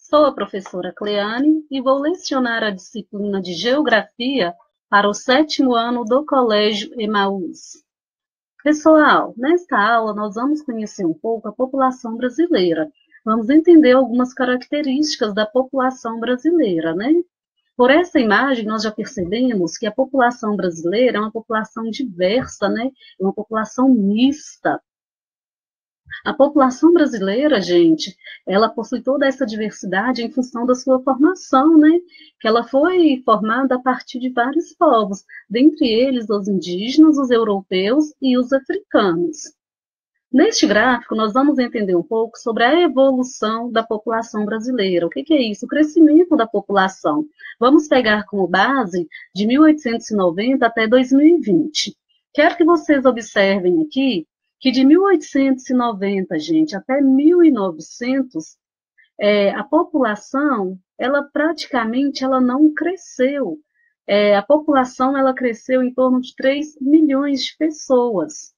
Sou a professora Cleane e vou lecionar a disciplina de Geografia para o 7º ano do Colégio Emaús. Pessoal, nesta aula nós vamos conhecer um pouco a população brasileira. Vamos entender algumas características da população brasileira, né? Por essa imagem, nós já percebemos que a população brasileira é uma população diversa, né? É uma população mista. A população brasileira, gente, ela possui toda essa diversidade em função da sua formação, né? Que ela foi formada a partir de vários povos, dentre eles os indígenas, os europeus e os africanos. Neste gráfico, nós vamos entender um pouco sobre a evolução da população brasileira. O que é isso? O crescimento da população. Vamos pegar como base de 1890 até 2020. Quero que vocês observem aqui que de 1890, gente, até 1900, a população, ela praticamente ela não cresceu. A população ela cresceu em torno de 3 milhões de pessoas.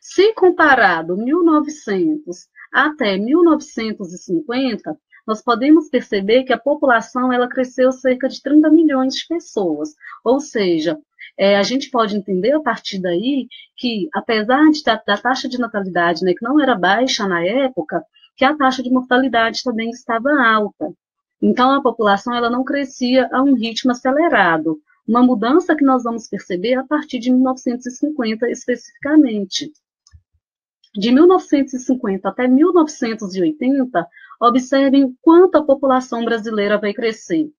Se comparado 1900 até 1950, nós podemos perceber que a população ela cresceu cerca de 30 milhões de pessoas. Ou seja, a gente pode entender a partir daí que, apesar da taxa de natalidade, né, que não era baixa na época, que a taxa de mortalidade também estava alta. Então, a população ela não crescia a um ritmo acelerado. Uma mudança que nós vamos perceber a partir de 1950 especificamente. De 1950 até 1980, observem o quanto a população brasileira vai crescer.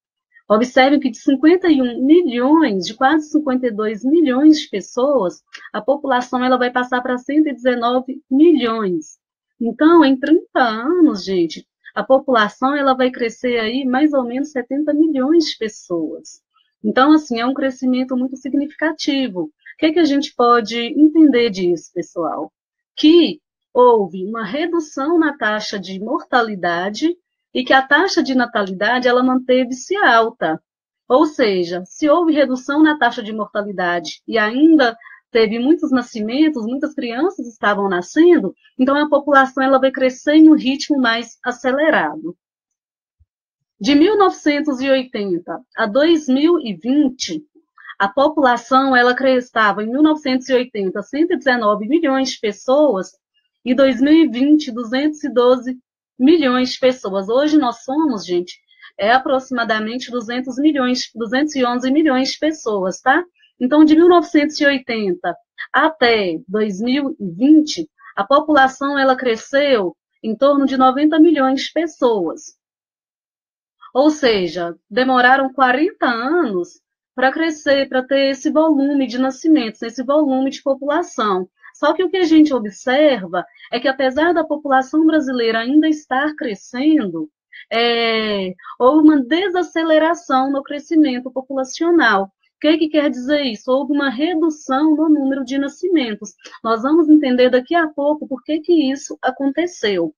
Observem que de 51 milhões, de quase 52 milhões de pessoas, a população ela vai passar para 119 milhões. Então, em 30 anos, gente, a população ela vai crescer aí mais ou menos 70 milhões de pessoas. Então, assim, é um crescimento muito significativo. O que a gente pode entender disso, pessoal? Que houve uma redução na taxa de mortalidade e que a taxa de natalidade ela manteve-se alta. Ou seja, se houve redução na taxa de mortalidade e ainda teve muitos nascimentos, muitas crianças estavam nascendo, então a população ela vai crescer em um ritmo mais acelerado. De 1980 a 2020, a população ela estava em 1980 119 milhões de pessoas e 2020 212 milhões de pessoas. Hoje nós somos, gente, aproximadamente 211 milhões de pessoas, tá? Então, de 1980 até 2020, a população ela cresceu em torno de 90 milhões de pessoas. Ou seja, demoraram 40 anos para crescer, para ter esse volume de nascimentos, esse volume de população. Só que o que a gente observa é que, apesar da população brasileira ainda estar crescendo, houve uma desaceleração no crescimento populacional. O que quer dizer isso? Houve uma redução no número de nascimentos. Nós vamos entender daqui a pouco por que isso aconteceu.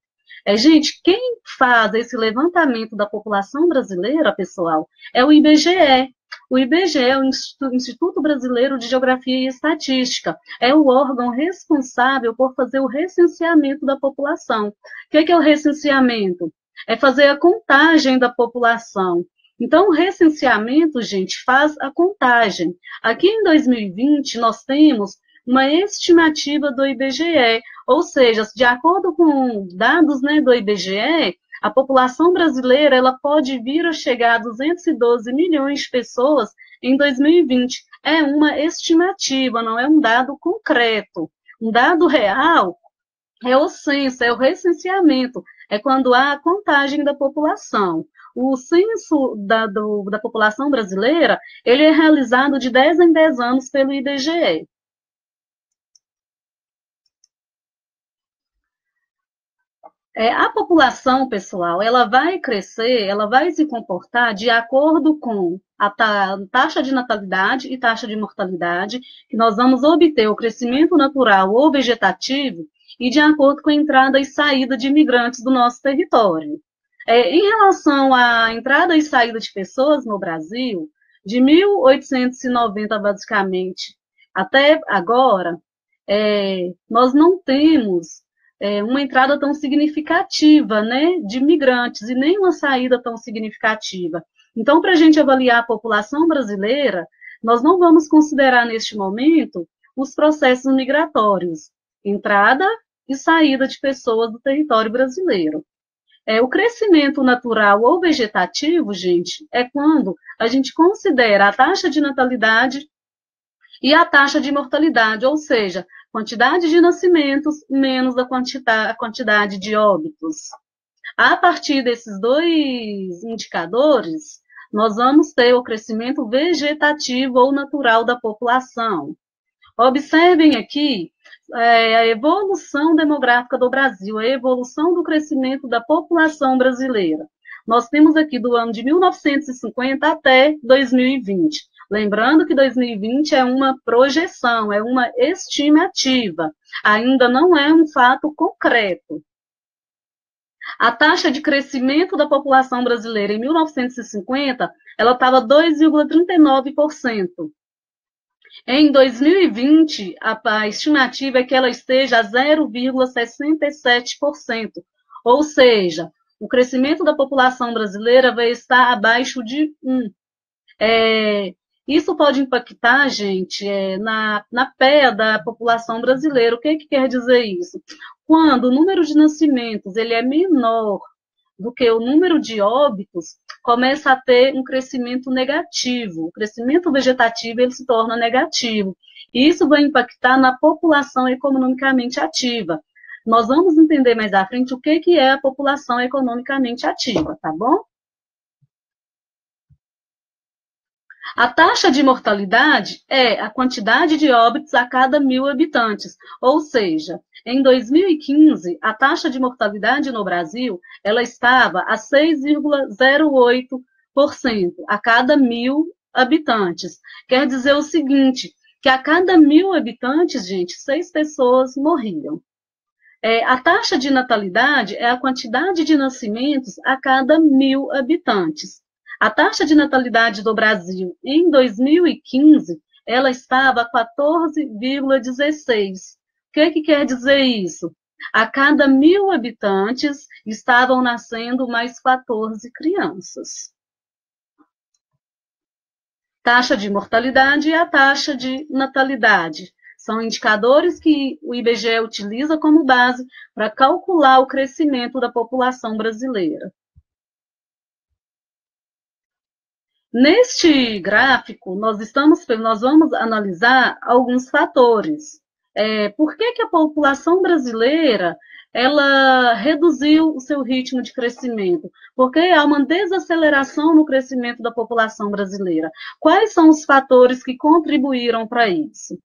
Gente, quem faz esse levantamento da população brasileira, pessoal, é o IBGE. O IBGE é o Instituto Brasileiro de Geografia e Estatística. É o órgão responsável por fazer o recenseamento da população. O que é o recenseamento? É fazer a contagem da população. Então, o recenseamento, gente, faz a contagem. Aqui em 2020, nós temos uma estimativa do IBGE, ou seja, de acordo com dados, né, do IBGE, a população brasileira ela pode vir a chegar a 212 milhões de pessoas em 2020. É uma estimativa, não é um dado concreto. Um dado real é o censo, é o recenseamento, é quando há a contagem da população. O censo da população brasileira ele é realizado de 10 em 10 anos pelo IBGE. A população, pessoal, ela vai crescer, ela vai se comportar de acordo com a taxa de natalidade e taxa de mortalidade, que nós vamos obter o crescimento natural ou vegetativo, e de acordo com a entrada e saída de imigrantes do nosso território. Em relação à entrada e saída de pessoas no Brasil, de 1890, basicamente, até agora, nós não temos uma entrada tão significativa, né, de migrantes e nem uma saída tão significativa. Então, para a gente avaliar a população brasileira, nós não vamos considerar neste momento os processos migratórios, entrada e saída de pessoas do território brasileiro. O crescimento natural ou vegetativo, gente, é quando a gente considera a taxa de natalidade e a taxa de mortalidade, ou seja, quantidade de nascimentos menos a quantidade de óbitos. A partir desses dois indicadores, nós vamos ter o crescimento vegetativo ou natural da população. Observem aqui a evolução demográfica do Brasil, a evolução do crescimento da população brasileira. Nós temos aqui do ano de 1950 até 2020. Lembrando que 2020 é uma projeção, é uma estimativa, ainda não é um fato concreto. A taxa de crescimento da população brasileira em 1950, ela estava 2,39%. Em 2020, a estimativa é que ela esteja a 0,67%, ou seja, o crescimento da população brasileira vai estar abaixo de 1. Isso pode impactar, gente, na PEA da população brasileira. O que quer dizer isso? Quando o número de nascimentos ele é menor do que o número de óbitos, começa a ter um crescimento negativo. O crescimento vegetativo ele se torna negativo. E isso vai impactar na população economicamente ativa. Nós vamos entender mais à frente o que é a população economicamente ativa, tá bom? A taxa de mortalidade é a quantidade de óbitos a cada 1.000 habitantes, ou seja, em 2015, a taxa de mortalidade no Brasil, ela estava a 6,08% a cada 1.000 habitantes. Quer dizer o seguinte, que a cada 1.000 habitantes, gente, 6 pessoas morriam. A taxa de natalidade é a quantidade de nascimentos a cada 1.000 habitantes. A taxa de natalidade do Brasil em 2015, ela estava a 14,16. O que quer dizer isso? A cada 1.000 habitantes estavam nascendo mais 14 crianças. Taxa de mortalidade e a taxa de natalidade são indicadores que o IBGE utiliza como base para calcular o crescimento da população brasileira. Neste gráfico, nós vamos analisar alguns fatores. Por que a população brasileira ela reduziu o seu ritmo de crescimento? Porque há uma desaceleração no crescimento da população brasileira. Quais são os fatores que contribuíram para isso?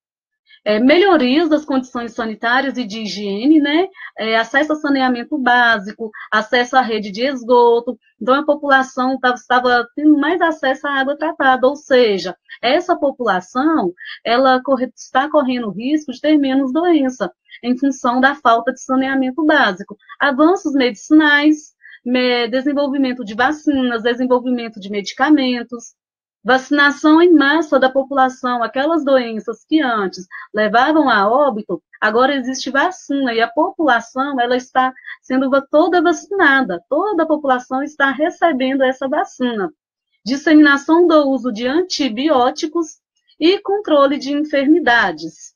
Melhorias das condições sanitárias e de higiene, né? Acesso a saneamento básico, acesso à rede de esgoto. Então, a população estava tendo mais acesso à água tratada, ou seja, essa população ela está correndo risco de ter menos doença, em função da falta de saneamento básico. Avanços medicinais, desenvolvimento de vacinas, desenvolvimento de medicamentos, vacinação em massa da população, aquelas doenças que antes levavam a óbito, agora existe vacina e a população ela está sendo toda vacinada, toda a população está recebendo essa vacina. Disseminação do uso de antibióticos e controle de enfermidades.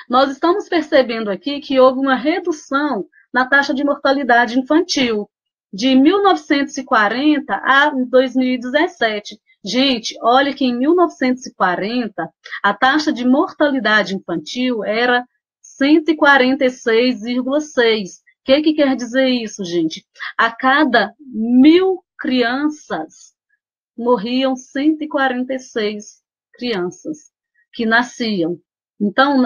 Nós estamos percebendo aqui que houve uma redução na taxa de mortalidade infantil, de 1940 a 2017. Gente, olha que em 1940, a taxa de mortalidade infantil era 146,6. O que quer dizer isso, gente? A cada 1.000 crianças, morriam 146 crianças que nasciam. Então,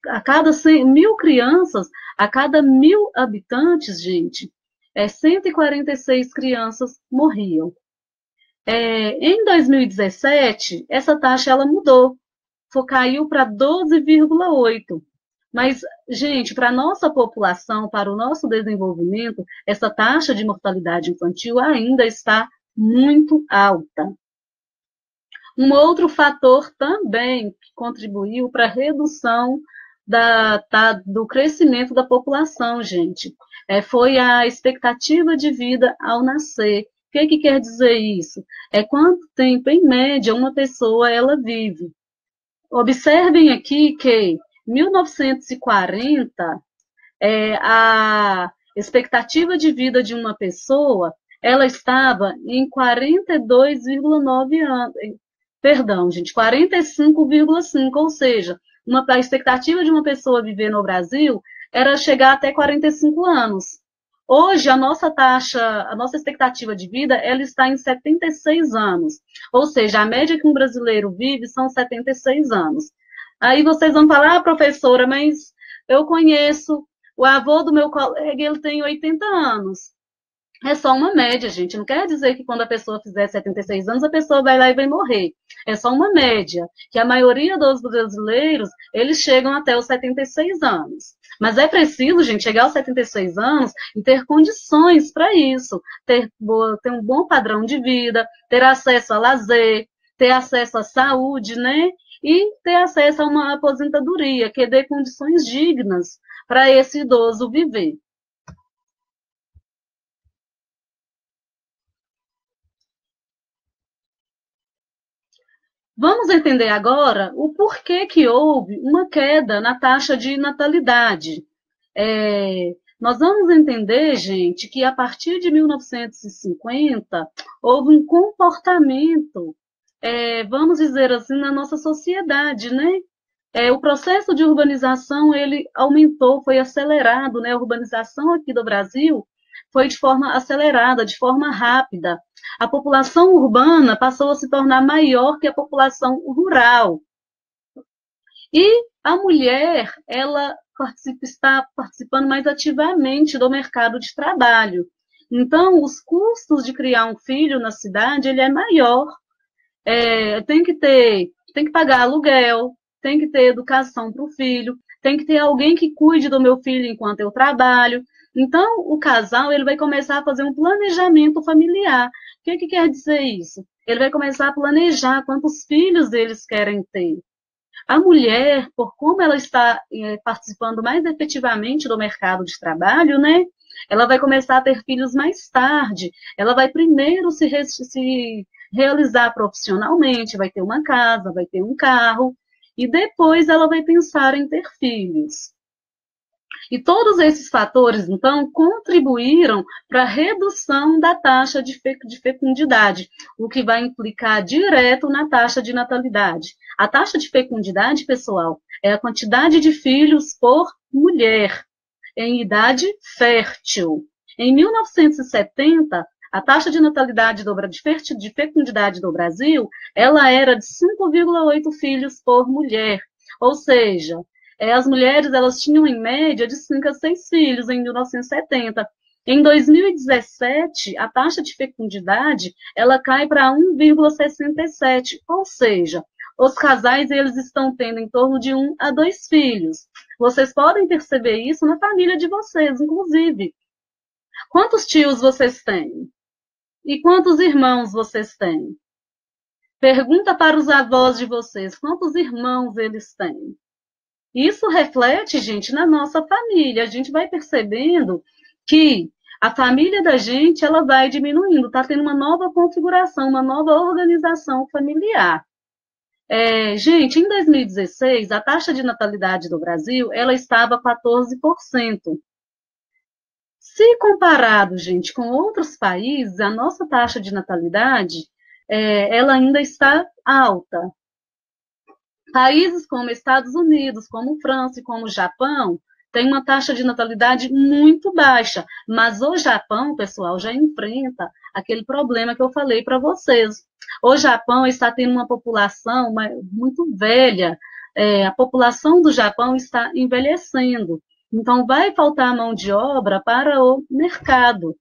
a cada 1.000 crianças, a cada 1.000 habitantes, gente, 146 crianças morriam. Em 2017, essa taxa ela mudou, caiu para 12,8. Mas, gente, para a nossa população, para o nosso desenvolvimento, essa taxa de mortalidade infantil ainda está muito alta. Um outro fator também que contribuiu para a redução do crescimento da população, gente. Foi a expectativa de vida ao nascer. O que quer dizer isso? É quanto tempo, em média, uma pessoa ela vive. Observem aqui que em 1940, a expectativa de vida de uma pessoa ela estava em 42,9 anos. Perdão, gente, 45,5, ou seja, a expectativa de uma pessoa viver no Brasil era chegar até 45 anos. Hoje, a nossa expectativa de vida, ela está em 76 anos. Ou seja, a média que um brasileiro vive são 76 anos. Aí vocês vão falar, professora, mas eu conheço o avô do meu colega, ele tem 80 anos. É só uma média, gente. Não quer dizer que quando a pessoa fizer 76 anos, a pessoa vai lá e vai morrer. É só uma média. Que a maioria dos brasileiros, eles chegam até os 76 anos. Mas é preciso, gente, chegar aos 76 anos e ter condições para isso. Ter um bom padrão de vida, ter acesso a lazer, ter acesso à saúde, né? E ter acesso a uma aposentadoria que dê condições dignas para esse idoso viver. Vamos entender agora o porquê que houve uma queda na taxa de natalidade. Nós vamos entender, gente, que a partir de 1950 houve um comportamento, vamos dizer assim, na nossa sociedade, né? O processo de urbanização ele aumentou, foi acelerado, né? A urbanização aqui do Brasil foi de forma acelerada, de forma rápida. A população urbana passou a se tornar maior que a população rural. E a mulher, ela está participando mais ativamente do mercado de trabalho. Então, os custos de criar um filho na cidade, ele é maior. Tem que pagar aluguel, tem que ter educação para o filho, tem que ter alguém que cuide do meu filho enquanto eu trabalho. Então, o casal ele vai começar a fazer um planejamento familiar. O que quer dizer isso? Ele vai começar a planejar quantos filhos eles querem ter. A mulher, por como ela está participando mais efetivamente do mercado de trabalho, né? Ela vai começar a ter filhos mais tarde. Ela vai primeiro se realizar profissionalmente, vai ter uma casa, vai ter um carro, e depois ela vai pensar em ter filhos. E todos esses fatores, então, contribuíram para a redução da taxa de fecundidade, o que vai implicar direto na taxa de natalidade. A taxa de fecundidade, pessoal, é a quantidade de filhos por mulher em idade fértil. Em 1970, a taxa de natalidade de fecundidade do Brasil, ela era de 5,8 filhos por mulher, ou seja, as mulheres elas tinham em média de 5 a 6 filhos em 1970. Em 2017, a taxa de fecundidade ela cai para 1,67, ou seja, os casais eles estão tendo em torno de 1 a 2 filhos. Vocês podem perceber isso na família de vocês, inclusive. Quantos tios vocês têm? E quantos irmãos vocês têm? Pergunta para os avós de vocês, quantos irmãos eles têm? Isso reflete, gente, na nossa família. A gente vai percebendo que a família da gente ela vai diminuindo, está tendo uma nova configuração, uma nova organização familiar. Gente, em 2016, a taxa de natalidade do Brasil ela estava 14%. Se comparado, gente, com outros países, a nossa taxa de natalidade ela ainda está alta. Países como Estados Unidos, como França e como Japão, têm uma taxa de natalidade muito baixa, mas o Japão, pessoal, já enfrenta aquele problema que eu falei para vocês. O Japão está tendo uma população muito velha, a população do Japão está envelhecendo, então vai faltar mão de obra para o mercado.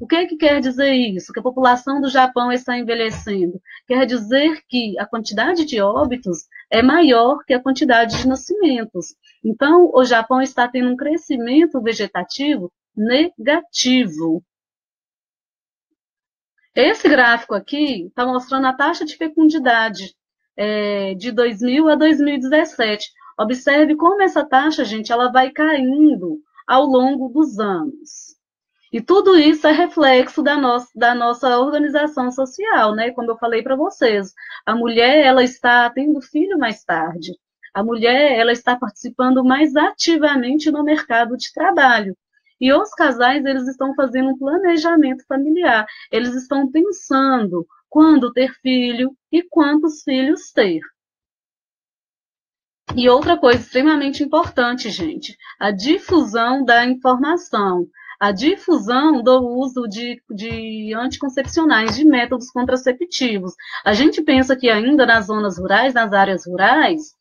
O que quer dizer isso? Que a população do Japão está envelhecendo. Quer dizer que a quantidade de óbitos é maior que a quantidade de nascimentos. Então, o Japão está tendo um crescimento vegetativo negativo. Esse gráfico aqui está mostrando a taxa de fecundidade de 2000 a 2017. Observe como essa taxa, gente, ela vai caindo ao longo dos anos. E tudo isso é reflexo da nossa organização social, né? Como eu falei para vocês, a mulher, ela está tendo filho mais tarde. A mulher, ela está participando mais ativamente no mercado de trabalho. E os casais, eles estão fazendo um planejamento familiar. Eles estão pensando quando ter filho e quantos filhos ter. E outra coisa extremamente importante, gente, a difusão da informação, a difusão do uso de anticoncepcionais, de métodos contraceptivos. A gente pensa que ainda nas zonas rurais, nas áreas rurais,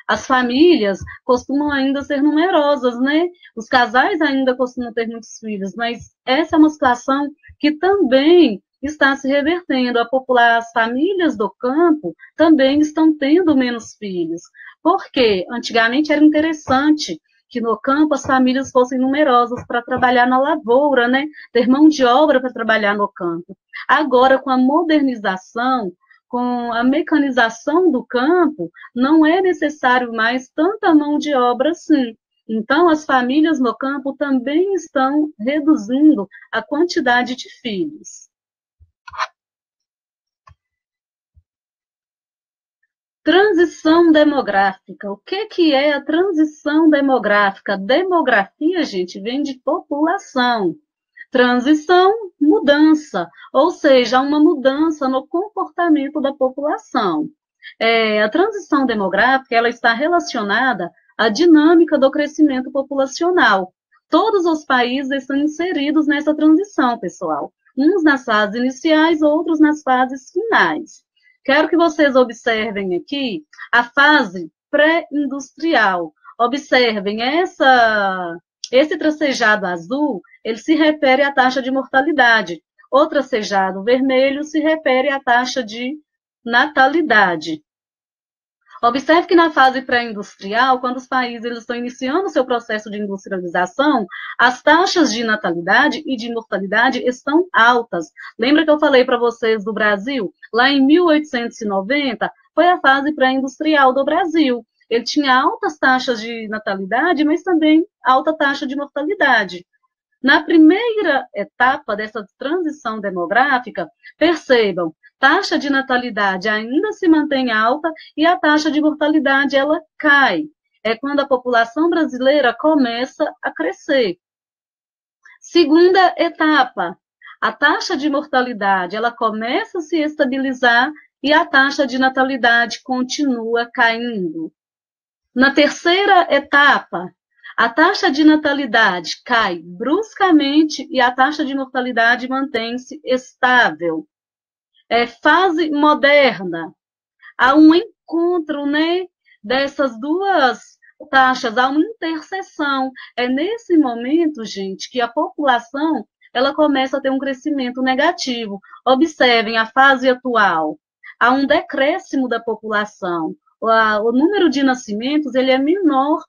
as famílias costumam ainda ser numerosas, né? Os casais ainda costumam ter muitos filhos, mas essa é uma situação que também está se revertendo. As famílias do campo também estão tendo menos filhos. Porque antigamente era interessante que no campo as famílias fossem numerosas para trabalhar na lavoura, né? Ter mão de obra para trabalhar no campo. Agora, com a modernização, com a mecanização do campo, não é necessário mais tanta mão de obra assim. Então, as famílias no campo também estão reduzindo a quantidade de filhos. Transição demográfica. O que é a transição demográfica? Demografia, gente, vem de população. Transição, mudança, ou seja, uma mudança no comportamento da população. A transição demográfica, ela está relacionada à dinâmica do crescimento populacional. Todos os países estão inseridos nessa transição, pessoal. Uns nas fases iniciais, outros nas fases finais. Quero que vocês observem aqui a fase pré-industrial. Observem esse tracejado azul, ele se refere à taxa de mortalidade. O tracejado vermelho se refere à taxa de natalidade. Observe que na fase pré-industrial, quando os países eles estão iniciando o seu processo de industrialização, as taxas de natalidade e de mortalidade estão altas. Lembra que eu falei para vocês do Brasil? Lá em 1890, foi a fase pré-industrial do Brasil. Ele tinha altas taxas de natalidade, mas também alta taxa de mortalidade. Na primeira etapa dessa transição demográfica, percebam, taxa de natalidade ainda se mantém alta e a taxa de mortalidade ela cai. É quando a população brasileira começa a crescer. Segunda etapa, a taxa de mortalidade ela começa a se estabilizar e a taxa de natalidade continua caindo. Na terceira etapa, a taxa de natalidade cai bruscamente e a taxa de mortalidade mantém-se estável. Fase moderna. Há um encontro, né, dessas duas taxas, há uma interseção. É nesse momento, gente, que a população ela começa a ter um crescimento negativo. Observem a fase atual. Há um decréscimo da população. O número de nascimentos ele é menor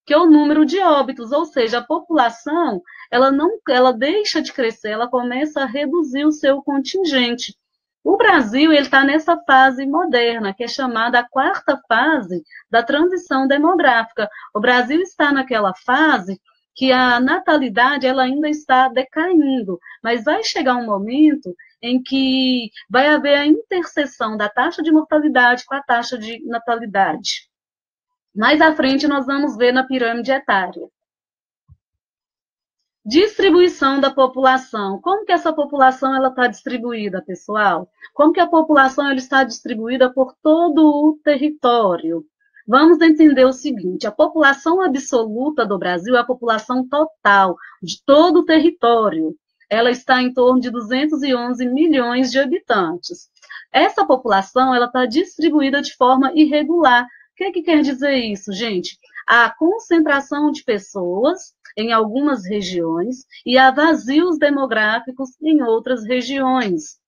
que o número de óbitos, ou seja, a população ela deixa de crescer, ela começa a reduzir o seu contingente. O Brasil está nessa fase moderna, que é chamada a quarta fase da transição demográfica. O Brasil está naquela fase que a natalidade ela ainda está decaindo, mas vai chegar um momento em que vai haver a interseção da taxa de mortalidade com a taxa de natalidade. Mais à frente, nós vamos ver na pirâmide etária. Distribuição da população. Como que essa população está distribuída, pessoal? Como que a população ela está distribuída por todo o território? Vamos entender o seguinte, a população absoluta do Brasil é a população total de todo o território. Ela está em torno de 211 milhões de habitantes. Essa população ela está distribuída de forma irregular. O que quer dizer isso, gente? Há concentração de pessoas em algumas regiões e há vazios demográficos em outras regiões.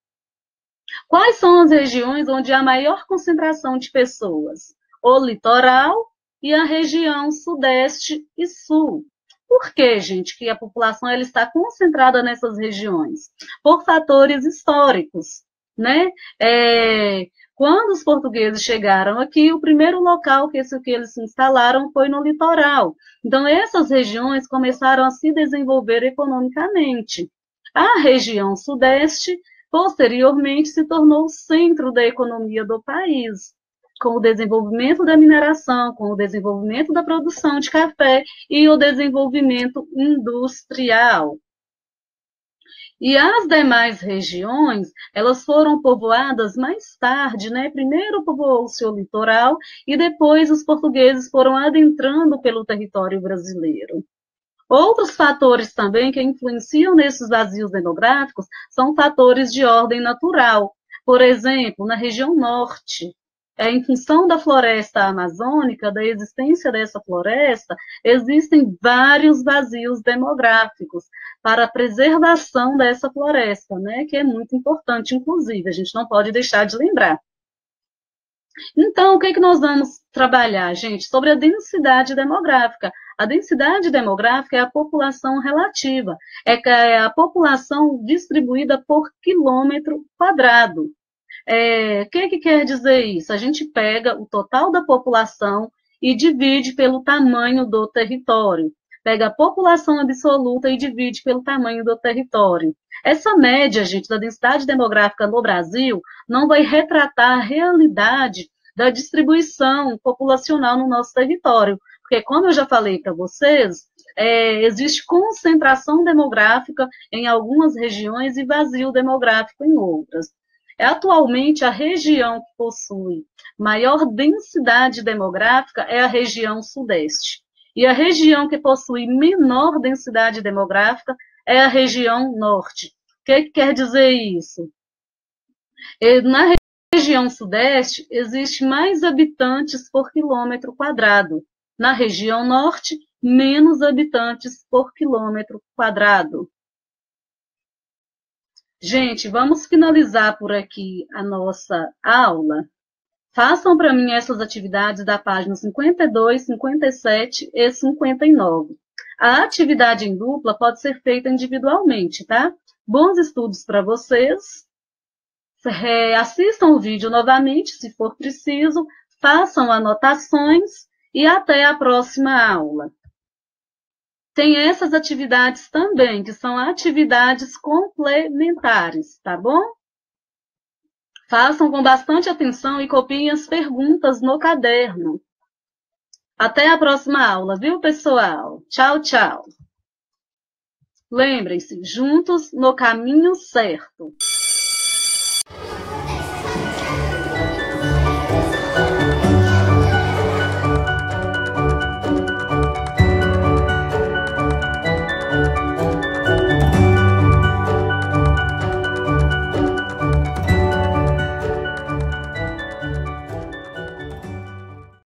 Quais são as regiões onde há maior concentração de pessoas? O litoral e a região sudeste e sul. Por que, gente, que a população ela está concentrada nessas regiões? Por fatores históricos, né? Quando os portugueses chegaram aqui, o primeiro local que eles se instalaram foi no litoral. Então, essas regiões começaram a se desenvolver economicamente. A região sudeste, posteriormente, se tornou o centro da economia do país, com o desenvolvimento da mineração, com o desenvolvimento da produção de café e o desenvolvimento industrial. E as demais regiões, elas foram povoadas mais tarde, né? Primeiro povoou-se o litoral e depois os portugueses foram adentrando pelo território brasileiro. Outros fatores também que influenciam nesses vazios demográficos são fatores de ordem natural. Por exemplo, na região norte, em função da floresta amazônica, da existência dessa floresta, existem vários vazios demográficos para a preservação dessa floresta, né, que é muito importante, inclusive, a gente não pode deixar de lembrar. Então, o que nós vamos trabalhar, gente? Sobre a densidade demográfica. A densidade demográfica é a população relativa, é a população distribuída por quilômetro quadrado. O que quer dizer isso? A gente pega o total da população e divide pelo tamanho do território. Pega a população absoluta e divide pelo tamanho do território. Essa média, gente, da densidade demográfica no Brasil não vai retratar a realidade da distribuição populacional no nosso território. Porque, como eu já falei para vocês, existe concentração demográfica em algumas regiões e vazio demográfico em outras. Atualmente, a região que possui maior densidade demográfica é a região sudeste. E a região que possui menor densidade demográfica é a região norte. O que quer dizer isso? Na região sudeste, existe mais habitantes por quilômetro quadrado. Na região norte, menos habitantes por quilômetro quadrado. Gente, vamos finalizar por aqui a nossa aula. Façam para mim essas atividades da página 52, 57 e 59. A atividade em dupla pode ser feita individualmente, tá? Bons estudos para vocês. Assistam o vídeo novamente, se for preciso. Façam anotações e até a próxima aula. Tem essas atividades também, que são atividades complementares, tá bom? Façam com bastante atenção e copiem as perguntas no caderno. Até a próxima aula, viu, pessoal? Tchau, tchau. Lembrem-se, juntos no caminho certo.